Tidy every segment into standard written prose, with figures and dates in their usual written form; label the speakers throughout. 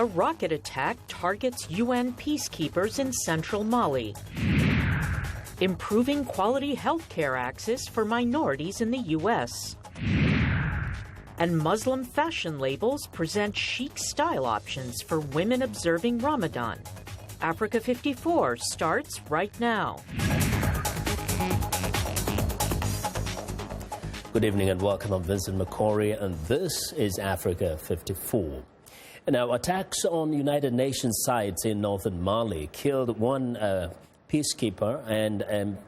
Speaker 1: A rocket attack targets UN peacekeepers in central Mali. Improving quality healthcare access for minorities in the U.S. And Muslim fashion labels present chic style options for women observing Ramadan. Africa 54 starts right now.
Speaker 2: Good evening and welcome. I'm Vincent Makori and this is Africa 54. Now, attacks on United Nations sites in northern Mali killed one peacekeeper and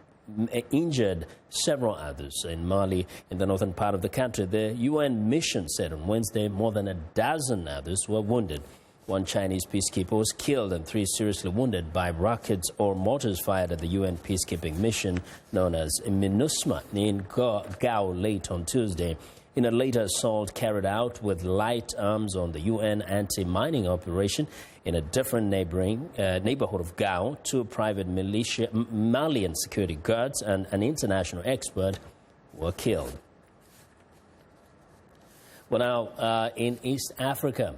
Speaker 2: injured several others in Mali, in the northern part of the country. The UN mission said on Wednesday more than a dozen others were wounded. One Chinese peacekeeper was killed and 3 seriously wounded by rockets or mortars fired at the UN peacekeeping mission known as MINUSMA in Gao late on Tuesday. In a later assault carried out with light arms on the UN anti-mining operation in a different neighborhood of Gao, 2 private Malian security guards and an international expert were killed. Well, now, in East Africa,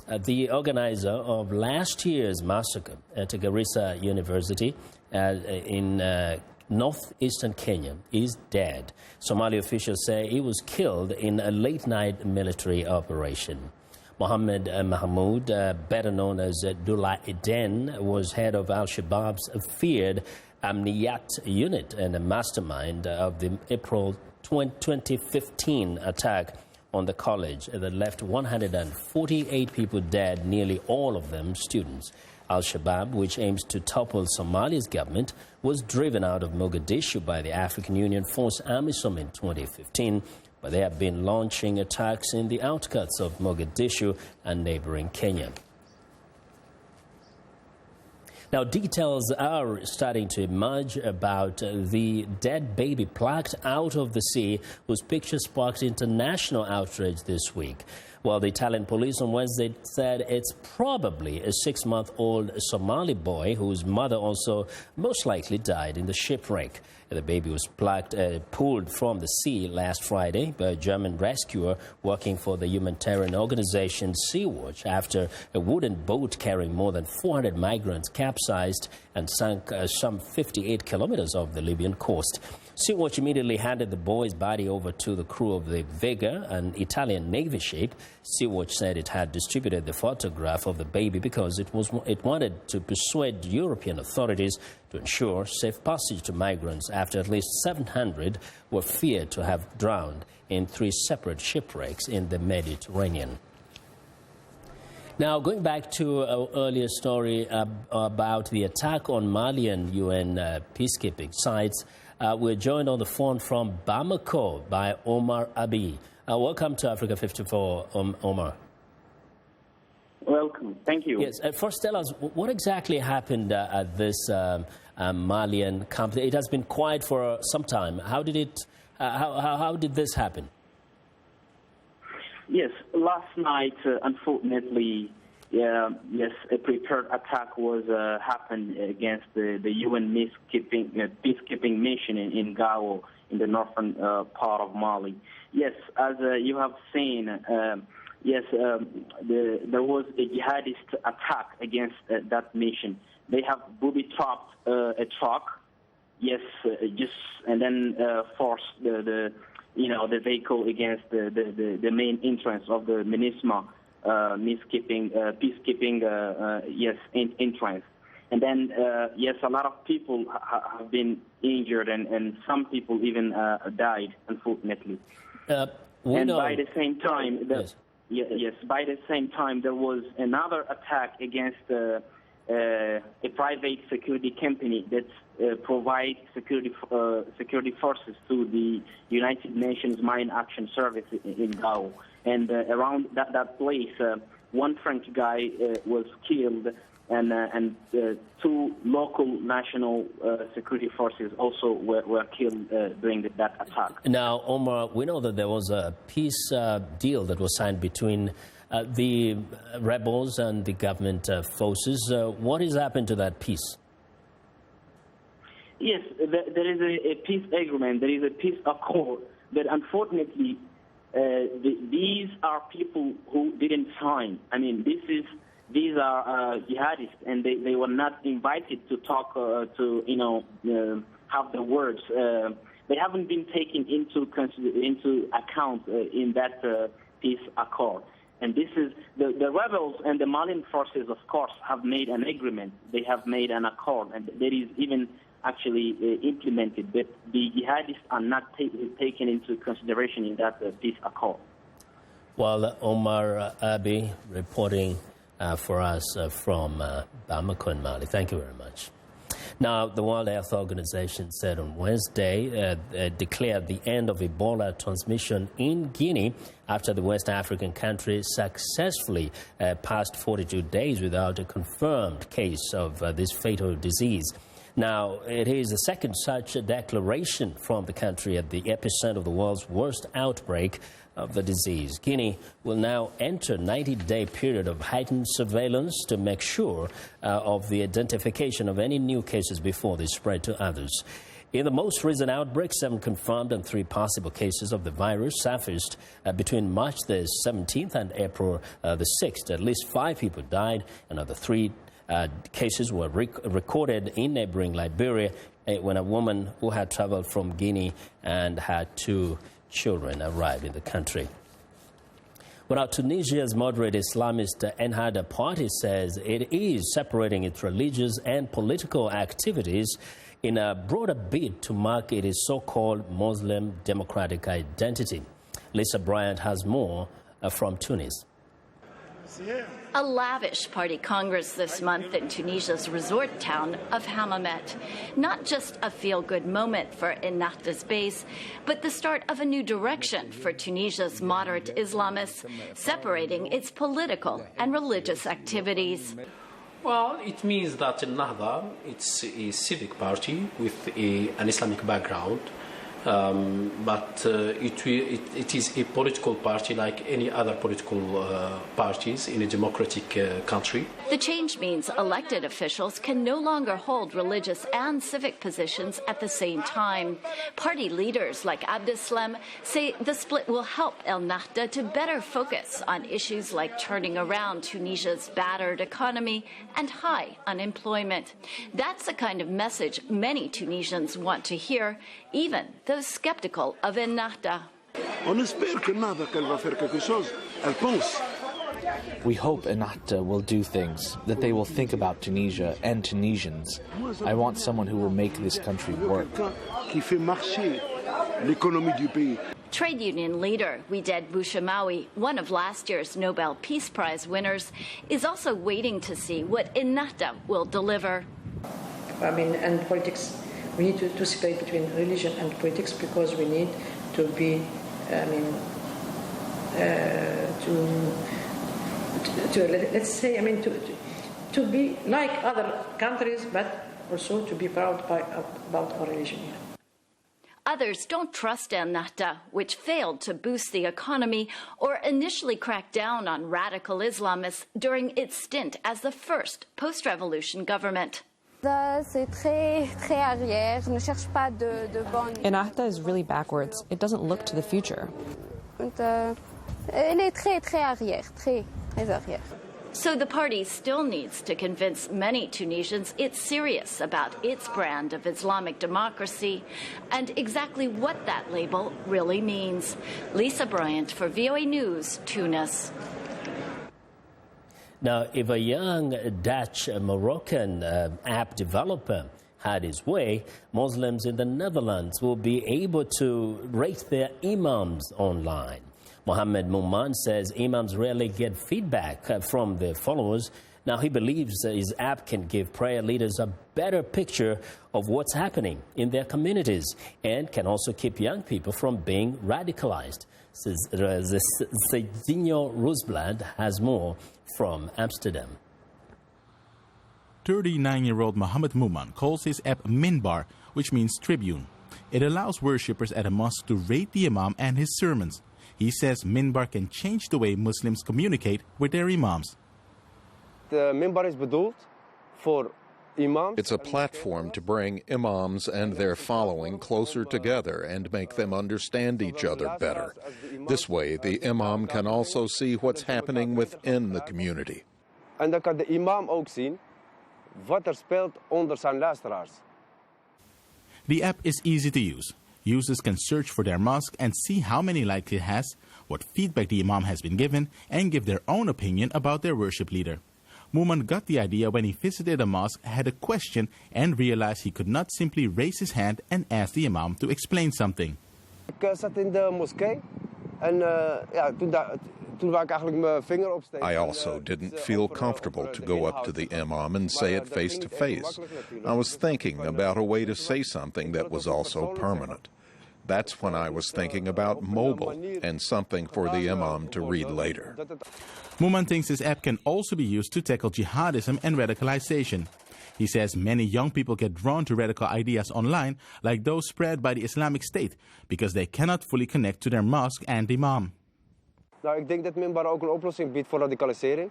Speaker 2: the organizer of last year's massacre at Garissa University in northeastern Kenya is dead. Somali officials say he was killed in a late-night military operation. Mohammed Mahmoud, better known as Dullah Eden, was head of Al-Shabaab's feared Amniyat unit and a mastermind of the April 2015 attack on the college that left 148 people dead, nearly all of them students. Al-Shabaab, which aims to topple Somalia's government, was driven out of Mogadishu by the African Union force AMISOM in 2015, but they have been launching attacks in the outskirts of Mogadishu and neighboring Kenya. Now, details are starting to emerge about the dead baby plucked out of the sea, whose picture sparked international outrage this week. Well, the Italian police on Wednesday said it's probably a 6-month-old Somali boy whose mother also most likely died in the shipwreck. The baby was pulled from the sea last Friday by a German rescuer working for the humanitarian organization Sea-Watch after a wooden boat carrying more than 400 migrants capsized and sank some 58 kilometers off the Libyan coast. Sea-Watch immediately handed the boy's body over to the crew of the Vega, an Italian Navy ship. Sea-Watch said it had distributed the photograph of the baby because it wanted to persuade European authorities to ensure safe passage to migrants after at least 700 were feared to have drowned in 3 separate shipwrecks in the Mediterranean. Now, going back to our earlier story about the attack on Malian UN peacekeeping sites, we're joined on the phone from Bamako by Omar Abi. Welcome to Africa 54, Omar.
Speaker 3: Welcome. Thank you.
Speaker 2: Yes. First, tell us, what exactly happened at this Malian camp? It has been quiet for some time. How did this happen?
Speaker 3: Yes, last night, unfortunately, yes, a prepared attack was happened against the UN peacekeeping mission in Gao, in the northern part of Mali. Yes, as you have seen, yes, there was a jihadist attack against that mission. They have booby-trapped a truck, yes, and then forced the vehicle against the main entrance of the MINUSMA peacekeeping entrance. And then, yes, a lot of people have been injured and some people even died, unfortunately. By the same time, by the same time, there was another attack against a private security company that provides security forces to the United Nations Mine Action Service in Gao. And around that place, one French guy was killed, and 2 local national security forces also were killed during that attack.
Speaker 2: Now, Omar, we know that there was a peace deal that was signed between the rebels and the government forces. What has happened to that peace?
Speaker 3: Yes, there is a peace agreement, there is a peace accord, but unfortunately, these are people who didn't sign. I mean, this is these are jihadists, and they were not invited to talk have the words. They haven't been taken into account in that peace accord. And this is the rebels and the Malian forces, of course, have made an agreement. They have made an accord, and that is even actually implemented. But the jihadists are not taken into consideration in that peace accord.
Speaker 2: Well, Omar Abi reporting for us from Bamako in Mali. Thank you very much. Now, the World Health Organization said on Wednesday declared the end of Ebola transmission in Guinea after the West African country successfully passed 42 days without a confirmed case of this fatal disease. Now, it is the second such declaration from the country at the epicenter of the world's worst outbreak of the disease. Guinea will now enter a 90-day period of heightened surveillance to make sure of the identification of any new cases before they spread to others. In the most recent outbreak, 7 confirmed and 3 possible cases of the virus surfaced between March the 17th and April the 6th. At least 5 people died. Another 3 cases were recorded in neighboring Liberia when a woman who had traveled from Guinea and had 2 children arrived in the country. Well, now, Tunisia's moderate Islamist Ennahda party says it is separating its religious and political activities in a broader bid to mark its so-called Muslim democratic identity. Lisa Bryant has more from Tunis.
Speaker 4: A lavish party congress this month in Tunisia's resort town of Hammamet. Not just a feel-good moment for Ennahda's base, but the start of a new direction for Tunisia's moderate Islamists, separating its political and religious activities.
Speaker 5: Well, it means that Ennahda, it's a civic party with an Islamic background. But it is a political party like any other political parties in a democratic country.
Speaker 4: The change means elected officials can no longer hold religious and civic positions at the same time. Party leaders like Abdeslam say the split will help Ennahda to better focus on issues like turning around Tunisia's battered economy and high unemployment. That's the kind of message many Tunisians want to hear, even those skeptical of Ennahda.
Speaker 6: We hope Ennahda will do things, that they will think about Tunisia and Tunisians. I want someone who will make this country work.
Speaker 4: Trade union leader Wided Bouchamawi, one of last year's Nobel Peace Prize winners, is also waiting to see what Ennahda will deliver.
Speaker 7: And politics. We need to separate between religion and politics because we need to be, to be like other countries, but also to be proud about our religion. Yeah.
Speaker 4: Others don't trust Ennahda, which failed to boost the economy or initially crack down on radical Islamists during its stint as the first post-revolution government.
Speaker 8: Ennahda is really backwards. It doesn't look to the future.
Speaker 4: So the party still needs to convince many Tunisians it's serious about its brand of Islamic democracy and exactly what that label really means. Lisa Bryant for VOA News, Tunis.
Speaker 2: Now, if a young Dutch-Moroccan app developer had his way, Muslims in the Netherlands will be able to rate their imams online. Mohammed Mouman says imams rarely get feedback from their followers. Now, he believes his app can give prayer leaders a better picture of what's happening in their communities and can also keep young people from being radicalized. Zedinho Roosblad has more from Amsterdam.
Speaker 9: 39-year-old Mohammed Mouman calls his app Minbar, which means tribune. It allows worshippers at a mosque to rate the imam and his sermons. He says Minbar can change the way Muslims communicate with their imams.
Speaker 10: The Minbar is bedoeld for imams.
Speaker 11: It's a platform to bring imams and their following closer together and make them understand each other better. This way, the imam can also see what's happening within the community.
Speaker 10: En dan kan de imam ook zien wat speelt onder zijn luisteraars.
Speaker 9: The app is easy to use. Users can search for their mosque and see how many likes it has, what feedback the imam has been given, and give their own opinion about their worship leader. Mooman got the idea when he visited a mosque, had a question, and realized he could not simply raise his hand and ask the imam to explain something.
Speaker 10: Ik zat in de moskee en toen wou ik eigenlijk mijn vinger opsteken.
Speaker 11: I also didn't feel comfortable to go up to the imam and say it face to face. I was thinking about a way to say something that was also permanent. That's when I was thinking about mobile and something for the imam to read later.
Speaker 9: Mooman thinks this app can also be used to tackle jihadism and radicalization. He says many young people get drawn to radical ideas online, like those spread by the Islamic State, because they cannot fully connect to their mosque and imam.
Speaker 10: Nou, ik denk dat Minbar ook een oplossing biedt voor radicalisering.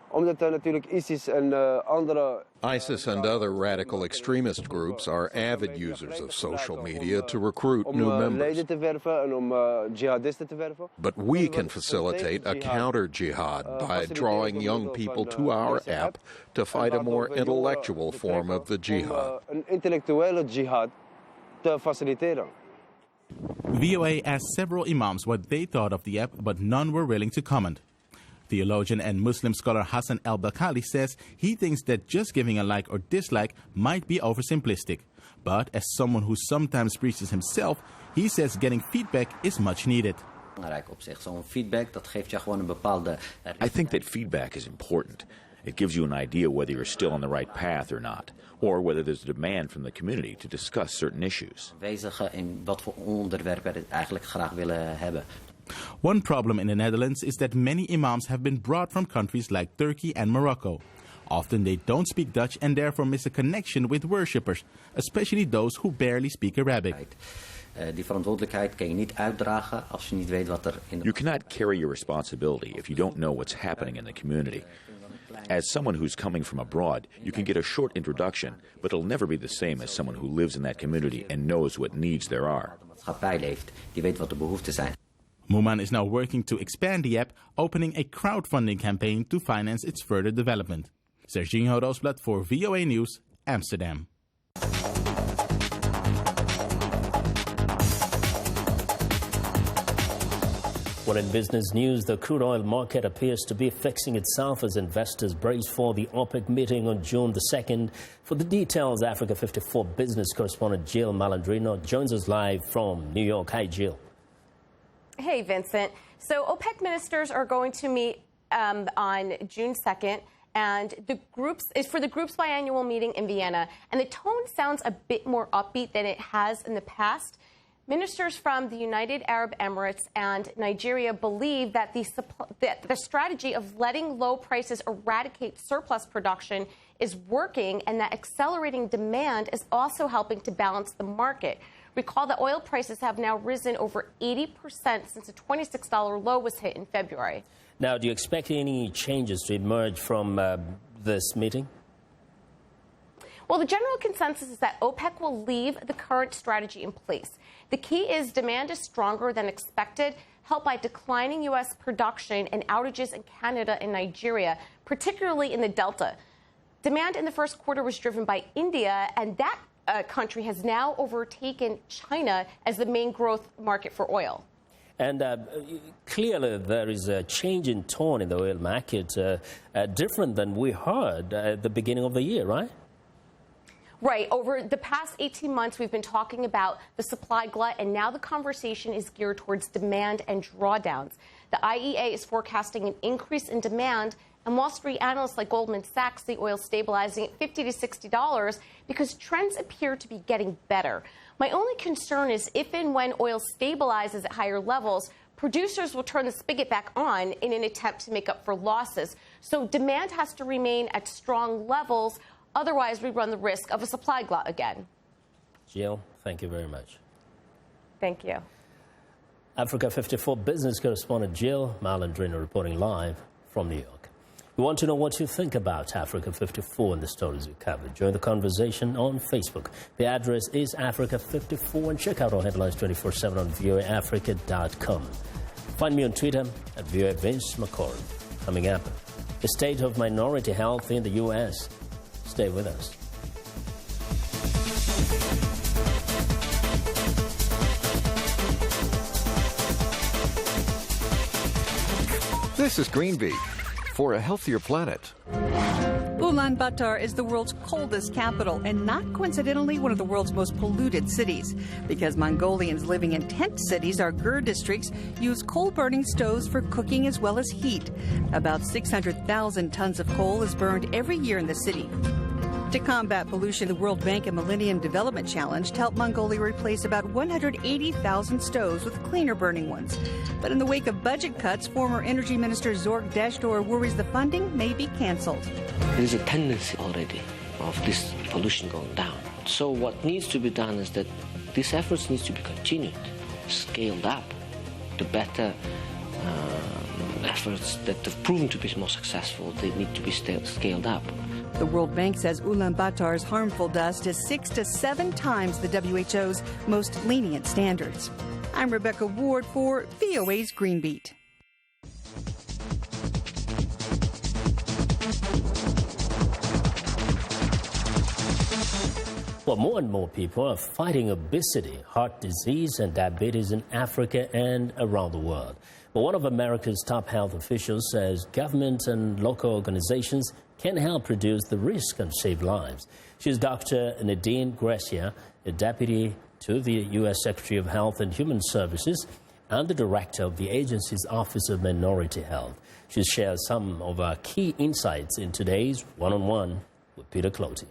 Speaker 10: Omdat natuurlijk ISIS en andere...
Speaker 11: ISIS and other radical extremist groups are avid users of social media to recruit new members.
Speaker 10: Leden te werven en om jihadisten te werven.
Speaker 11: But we can facilitate a counter-jihad by drawing young people to our app to fight a more intellectual form of the jihad.
Speaker 10: Een intellectuele jihad te faciliteren.
Speaker 9: VOA asked several imams what they thought of the app, but none were willing to comment. Theologian and Muslim scholar Hassan al-Bakali says he thinks that just giving a like or dislike might be oversimplistic. But as someone who sometimes preaches himself, he says getting feedback is much needed.
Speaker 12: I think that feedback is important. It gives you an idea whether you're still on the right path or not, or whether there's a demand from the community to discuss certain issues.
Speaker 9: One problem in the Netherlands is that many imams have been brought from countries like Turkey and Morocco. Often they don't speak Dutch and therefore miss a connection with worshippers, especially those who barely speak Arabic.
Speaker 12: You cannot carry your responsibility if you don't know what's happening in the community. As someone who's coming from abroad, you can get a short introduction, but it'll never be the same as someone who lives in that community and knows what needs there are.
Speaker 9: Mooman is now working to expand the app, opening a crowdfunding campaign to finance its further development. Serginho Roosblad for VOA News, Amsterdam.
Speaker 2: Well, in business news, the crude oil market appears to be fixing itself as investors brace for the OPEC meeting on June the 2nd. For the details, Africa 54 business correspondent Jill Malandrino joins us live from New York. Hi, Jill.
Speaker 13: Hey, Vincent. So OPEC ministers are going to meet on June 2nd. And it's for the group's biannual meeting in Vienna. And the tone sounds a bit more upbeat than it has in the past. Ministers from the United Arab Emirates and Nigeria believe that the strategy of letting low prices eradicate surplus production is working, and that accelerating demand is also helping to balance the market. Recall that oil prices have now risen over 80% since a $26 low was hit in February.
Speaker 2: Now, do you expect any changes to emerge from this meeting?
Speaker 13: Well, the general consensus is that OPEC will leave the current strategy in place. The key is demand is stronger than expected, helped by declining U.S. production and outages in Canada and Nigeria, particularly in the Delta. Demand in the first quarter was driven by India, and that country has now overtaken China as the main growth market for oil.
Speaker 2: And clearly there is a change in tone in the oil market, different than we heard at the beginning of the year, right?
Speaker 13: Right. Over the past 18 months, we've been talking about the supply glut, and now the conversation is geared towards demand and drawdowns. The IEA is forecasting an increase in demand, and Wall Street analysts like Goldman Sachs see oil stabilizing at $50 to $60 because trends appear to be getting better. My only concern is if and when oil stabilizes at higher levels, producers will turn the spigot back on in an attempt to make up for losses. So demand has to remain at strong levels. Otherwise, we run the risk of a supply glut again.
Speaker 2: Jill, thank you very much.
Speaker 13: Thank you.
Speaker 2: Africa 54 business correspondent Jill Malandrino reporting live from New York. We want to know what you think about Africa 54 and the stories we covered. Join the conversation on Facebook. The address is Africa 54, and check out our headlines 24/7 on voaafrica.com. Find me on Twitter at VOA Vincent Makori. Coming up, the state of minority health in the U.S. Stay with us.
Speaker 14: This is Greenbeat for a healthier planet.
Speaker 15: Ulaanbaatar is the world's coldest capital and not coincidentally one of the world's most polluted cities. Because Mongolians living in tent cities, or gur districts, use coal-burning stoves for cooking as well as heat. About 600,000 tons of coal is burned every year in the city. To combat pollution, the World Bank and Millennium Development Challenge helped Mongolia replace about 180,000 stoves with cleaner burning ones. But in the wake of budget cuts, former Energy Minister Zorg Dashdor worries the funding may be canceled.
Speaker 16: There's a tendency already of this pollution going down. So what needs to be done is that these efforts need to be continued, scaled up. The better efforts that have proven to be more successful, they need to be scaled up.
Speaker 15: The World Bank says Ulaanbaatar's harmful dust is 6 to 7 times the WHO's most lenient standards. I'm Rebecca Ward for VOA's Greenbeat.
Speaker 2: Well, more and more people are fighting obesity, heart disease, and diabetes in Africa and around the world. But one of America's top health officials says government and local organizations can help reduce the risk and save lives. She's Dr. Nadine Gracia, a deputy to the U.S. Secretary of Health and Human Services and the director of the agency's Office of Minority Health. She shares some of our key insights in today's One-on-One with Peter Clotey.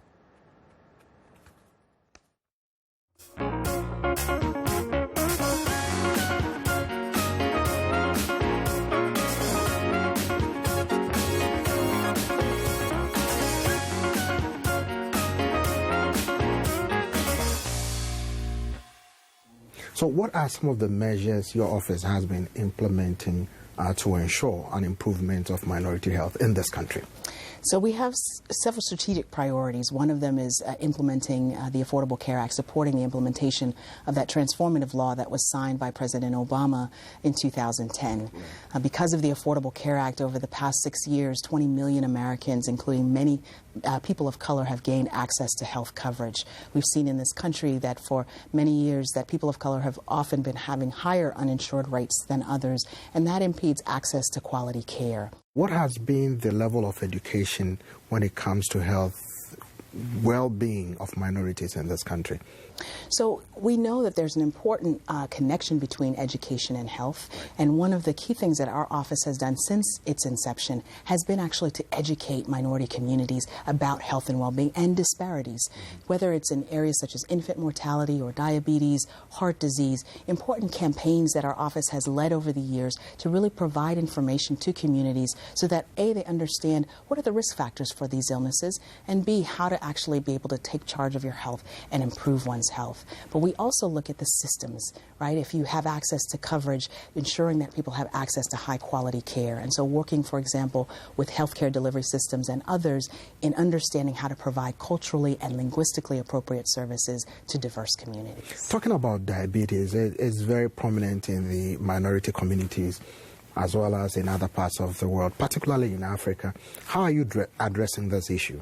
Speaker 17: So what are some of the measures your office has been implementing to ensure an improvement of minority health in this country?
Speaker 18: So we have several strategic priorities. One of them is implementing the Affordable Care Act, supporting the implementation of that transformative law that was signed by President Obama in 2010. Because of the Affordable Care Act, over the past 6 years, 20 million Americans, including many people of color, have gained access to health coverage. We've seen in this country that for many years that people of color have often been having higher uninsured rates than others, and that impedes access to quality care.
Speaker 17: What has been the level of education when it comes to health well-being of minorities in this country?
Speaker 18: So we know that there's an important connection between education and health, and one of the key things that our office has done since its inception has been actually to educate minority communities about health and well-being and disparities, whether it's in areas such as infant mortality or diabetes, heart disease, important campaigns that our office has led over the years to really provide information to communities so that A, they understand what are the risk factors for these illnesses, and B, how to actually be able to take charge of your health and improve one's health. But we also look at the systems, right? If you have access to coverage, ensuring that people have access to high quality care. And so working, for example, with healthcare delivery systems and others in understanding how to provide culturally and linguistically appropriate services to diverse communities.
Speaker 17: Talking about diabetes, it is very prominent in the minority communities as well as in other parts of the world, particularly in Africa. How are you addressing this issue?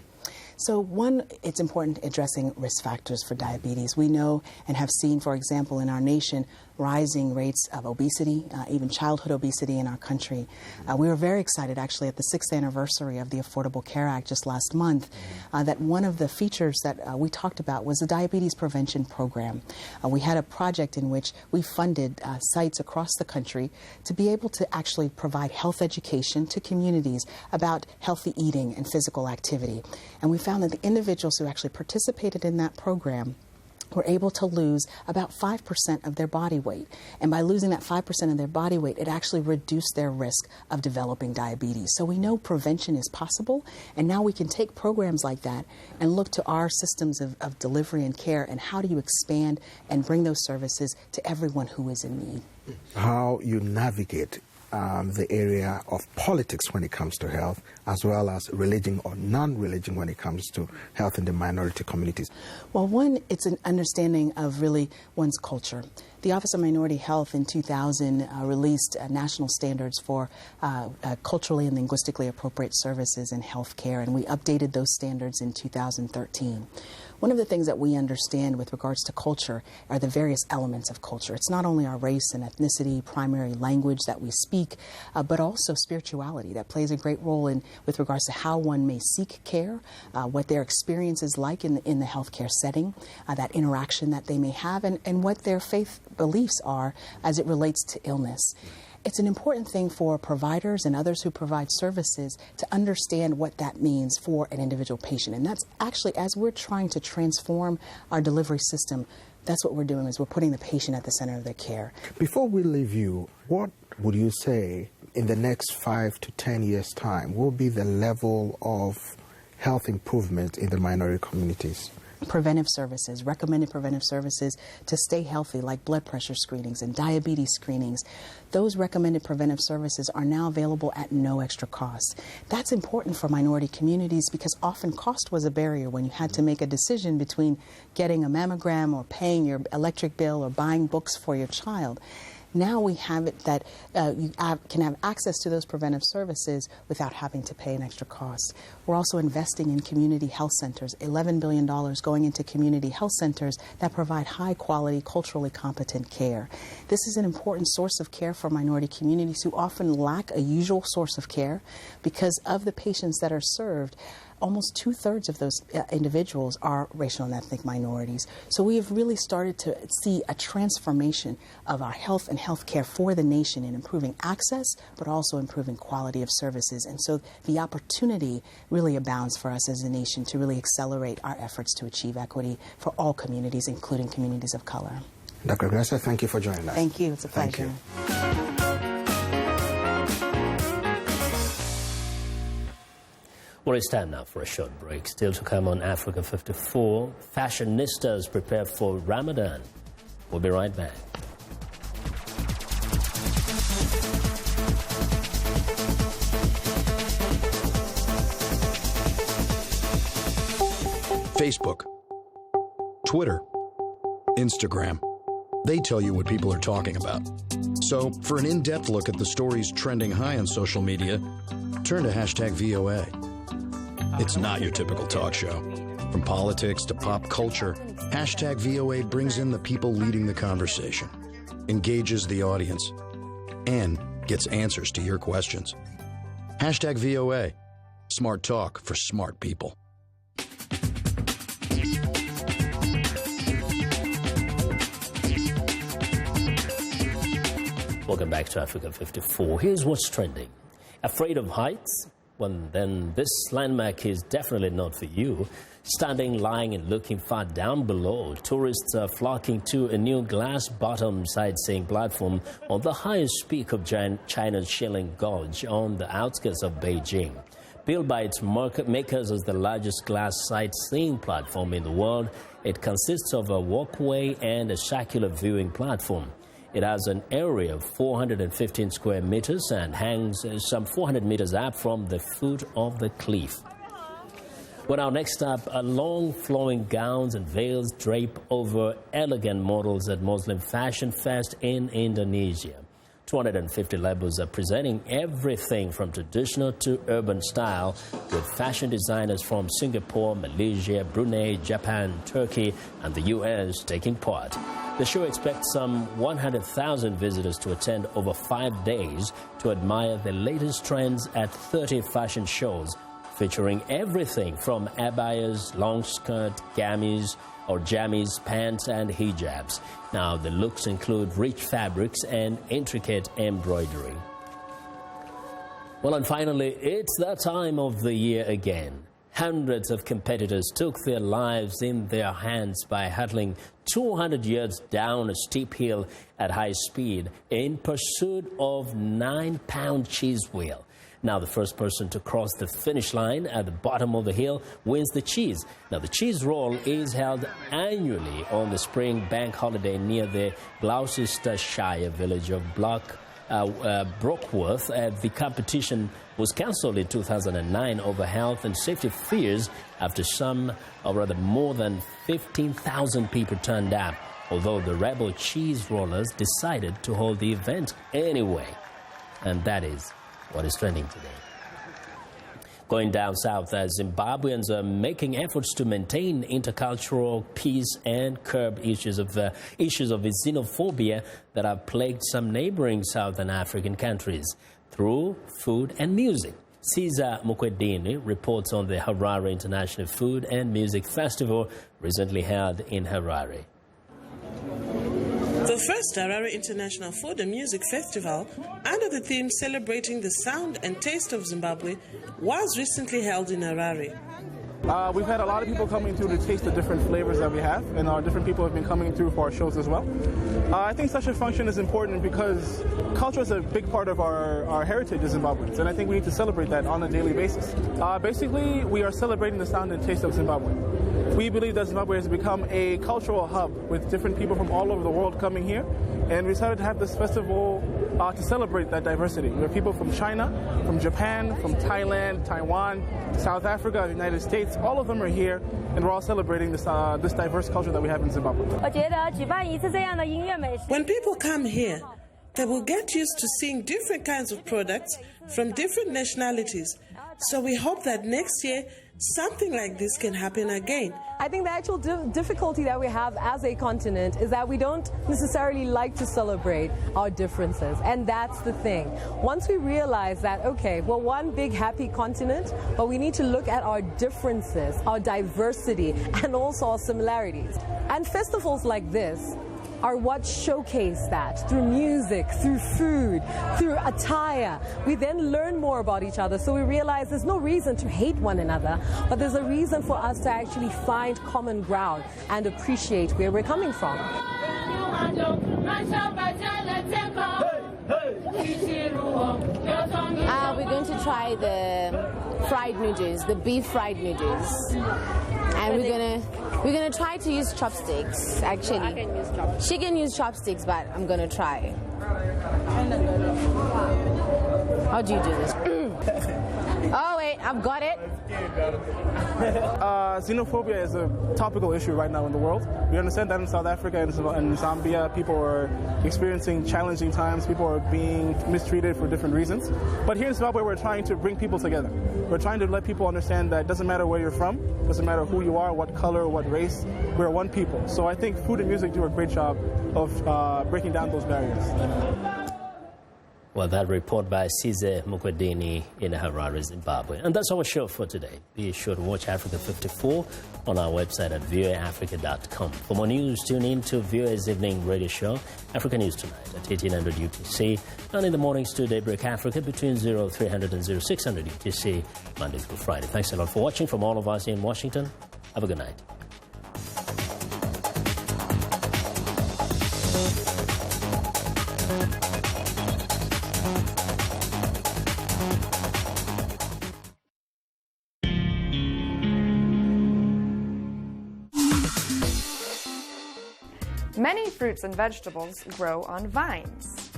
Speaker 18: So one, it's important addressing risk factors for diabetes. We know and have seen, for example, in our nation, rising rates of obesity, even childhood obesity in our country. We were very excited, actually, at the 6th anniversary of the Affordable Care Act just last month, that one of the features that we talked about was the diabetes prevention program. We had a project in which we funded sites across the country to be able to actually provide health education to communities about healthy eating and physical activity. And we found that the individuals who actually participated in that program were able to lose about 5% of their body weight. And by losing that 5% of their body weight, it actually reduced their risk of developing diabetes. So we know prevention is possible, and now we can take programs like that and look to our systems of delivery and care and how do you expand and bring those services to everyone who is in need.
Speaker 17: How you navigate the area of politics when it comes to health, as well as religion or non-religion when it comes to health in the minority communities?
Speaker 18: Well, one, it's an understanding of really one's culture. The Office of Minority Health in 2000 released national standards for culturally and linguistically appropriate services in healthcare, and we updated those standards in 2013. One of the things that we understand with regards to culture are the various elements of culture. It's not only our race and ethnicity, primary language that we speak, but also spirituality that plays a great role in with regards to how one may seek care, what their experience is like in the healthcare setting, that interaction that they may have, and what their faith beliefs are as it relates to illness. It's an important thing for providers and others who provide services to understand what that means for an individual patient. And that's actually, as we're trying to transform our delivery system, that's what we're doing, is we're putting the patient at the center of their care.
Speaker 17: Before we leave you, what would you say in the next 5 to 10 years' time will be the level of health improvement in the minority communities?
Speaker 18: Preventive services, recommended preventive services to stay healthy, like blood pressure screenings and diabetes screenings. Those recommended preventive services are now available at no extra cost. That's important for minority communities because often cost was a barrier when you had to make a decision between getting a mammogram or paying your electric bill or buying books for your child. Now we have it that you can have access to those preventive services without having to pay an extra cost. We're also investing in community health centers, $11 billion going into community health centers that provide high-quality, culturally competent care. This is an important source of care for minority communities who often lack a usual source of care because of the patients that are served. Almost 2/3 of those individuals are racial and ethnic minorities. So we have really started to see a transformation of our health and health care for the nation in improving access, but also improving quality of services. And so the opportunity really abounds for us as a nation to really accelerate our efforts to achieve equity for all communities, including communities of color.
Speaker 17: Dr. Gressa, thank you for joining us.
Speaker 18: Thank you. It's a pleasure.
Speaker 17: Thank you.
Speaker 2: Well, it's time now for a short break. Still to come on Africa 54, fashionistas prepare for Ramadan. We'll be right back.
Speaker 19: Facebook, Twitter, Instagram. They tell you what people are talking about. So, for an in-depth look at the stories trending high on social media, turn to #VOA. It's not your typical talk show. From politics to pop culture, #VOA brings in the people leading the conversation, engages the audience, and gets answers to your questions. #VOA. Smart talk for smart people.
Speaker 2: Welcome back to Africa 54. Here's what's trending. Afraid of heights? Well, then this landmark is definitely not for you. Standing, lying, and looking far down below, tourists are flocking to a new glass-bottom sightseeing platform on the highest peak of China's Shilin Gorge on the outskirts of Beijing. Built by its makers as the largest glass sightseeing platform in the world, it consists of a walkway and a circular viewing platform. It has an area of 415 square meters and hangs some 400 meters up from the foot of the cliff. Well, now next up, long flowing gowns and veils drape over elegant models at Muslim Fashion Fest in Indonesia. 250 labels are presenting everything from traditional to urban style, with fashion designers from Singapore, Malaysia, Brunei, Japan, Turkey, and the US taking part. The show expects some 100,000 visitors to attend over 5 days to admire the latest trends at 30 fashion shows, featuring everything from abayas, long skirt, jammies, pants, and hijabs. Now, the looks include rich fabrics and intricate embroidery. Well, and finally, it's that time of the year again. Hundreds of competitors took their lives in their hands by hurtling 200 yards down a steep hill at high speed in pursuit of 9-pound cheese wheel. Now, the first person to cross the finish line at the bottom of the hill wins the cheese. Now, the cheese roll is held annually on the spring bank holiday near the Gloucestershire village of Brockworth. The competition was cancelled in 2009 over health and safety fears after more than 15,000 people turned up, although the rebel cheese rollers decided to hold the event anyway. And that is what is trending today. Going down south, Zimbabweans are making efforts to maintain intercultural peace and curb issues of xenophobia that have plagued some neighboring southern African countries through food and music. Vincent Makori reports on the Harare International Food and Music Festival recently held in Harare.
Speaker 20: The first Harare International Food and Music Festival, under the theme Celebrating the Sound and Taste of Zimbabwe, was recently held in Harare.
Speaker 21: We've had a lot of people coming through to taste the different flavors that we have, and our different people have been coming through for our shows as well. I think such a function is important because culture is a big part of our heritage as Zimbabweans, and I think we need to celebrate that on a daily basis. Basically, we are celebrating the sound and taste of Zimbabwe. We believe that Zimbabwe has become a cultural hub with different people from all over the world coming here, and we decided to have this festival to celebrate that diversity. We have people from China, from Japan, from Thailand, Taiwan, South Africa, the United States. All of them are here, and we're all celebrating this diverse culture that we have in Zimbabwe.
Speaker 20: When people come here, they will get used to seeing different kinds of products from different nationalities. So we hope that next year, something like this can happen again.
Speaker 22: I think the actual difficulty that we have as a continent is that we don't necessarily like to celebrate our differences, and that's the thing. Once we realize that, okay, we're one big happy continent, but we need to look at our differences, our diversity, and also our similarities. And festivals like this are what showcase that through music, through food, through attire. We then learn more about each other, so we realize there's no reason to hate one another, but there's a reason for us to actually find common ground and appreciate where we're coming from.
Speaker 23: We're going to try the fried noodles, the beef fried noodles. And we're gonna try to use chopsticks, actually. I can use chopsticks. She can use chopsticks, but I'm gonna try. How do you do this? Oh wait, I've got it.
Speaker 21: Xenophobia is a topical issue right now in the world. We understand that in South Africa and Zambia, people are experiencing challenging times. People are being mistreated for different reasons. But here in Zimbabwe, we're trying to bring people together. We're trying to let people understand that it doesn't matter where you're from, it doesn't matter who you are, what color, what race, we're one people. So I think food and music do a great job of breaking down those barriers.
Speaker 2: Well, that report by Vincent Makori in Harare, Zimbabwe. And that's our show for today. Be sure to watch Africa 54 on our website at voaafrica.com. For more news, tune in to VOA's evening radio show, Africa News Tonight, at 1800 UTC, and in the mornings to Daybreak Africa between 0300 and 0600 UTC, Monday through Friday. Thanks a lot for watching from all of us in Washington. Have a good night.
Speaker 24: Many fruits and vegetables grow on vines.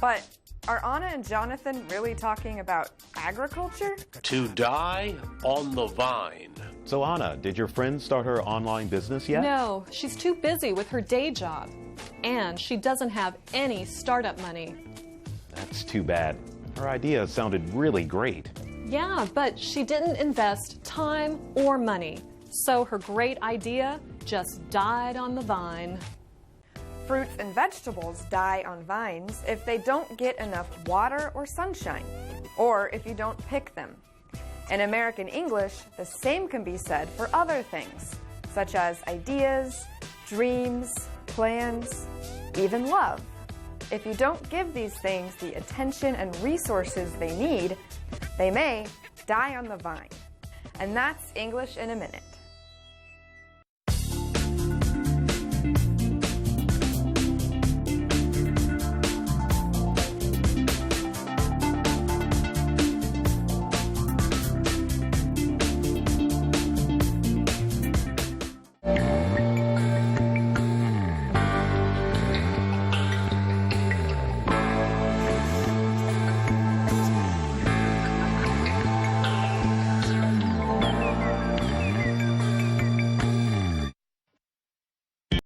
Speaker 24: But are Anna and Jonathan really talking about agriculture?
Speaker 25: To die on the vine.
Speaker 26: So Anna, did your friend start her online business yet?
Speaker 27: No, she's too busy with her day job. And she doesn't have any startup money.
Speaker 26: That's too bad. Her idea sounded really great.
Speaker 27: Yeah, but she didn't invest time or money. So her great idea just died on the vine.
Speaker 24: Fruits and vegetables die on vines if they don't get enough water or sunshine, or if you don't pick them. In American English, the same can be said for other things, such as ideas, dreams, plans, even love. If you don't give these things the attention and resources they need, they may die on the vine. And that's English in a minute.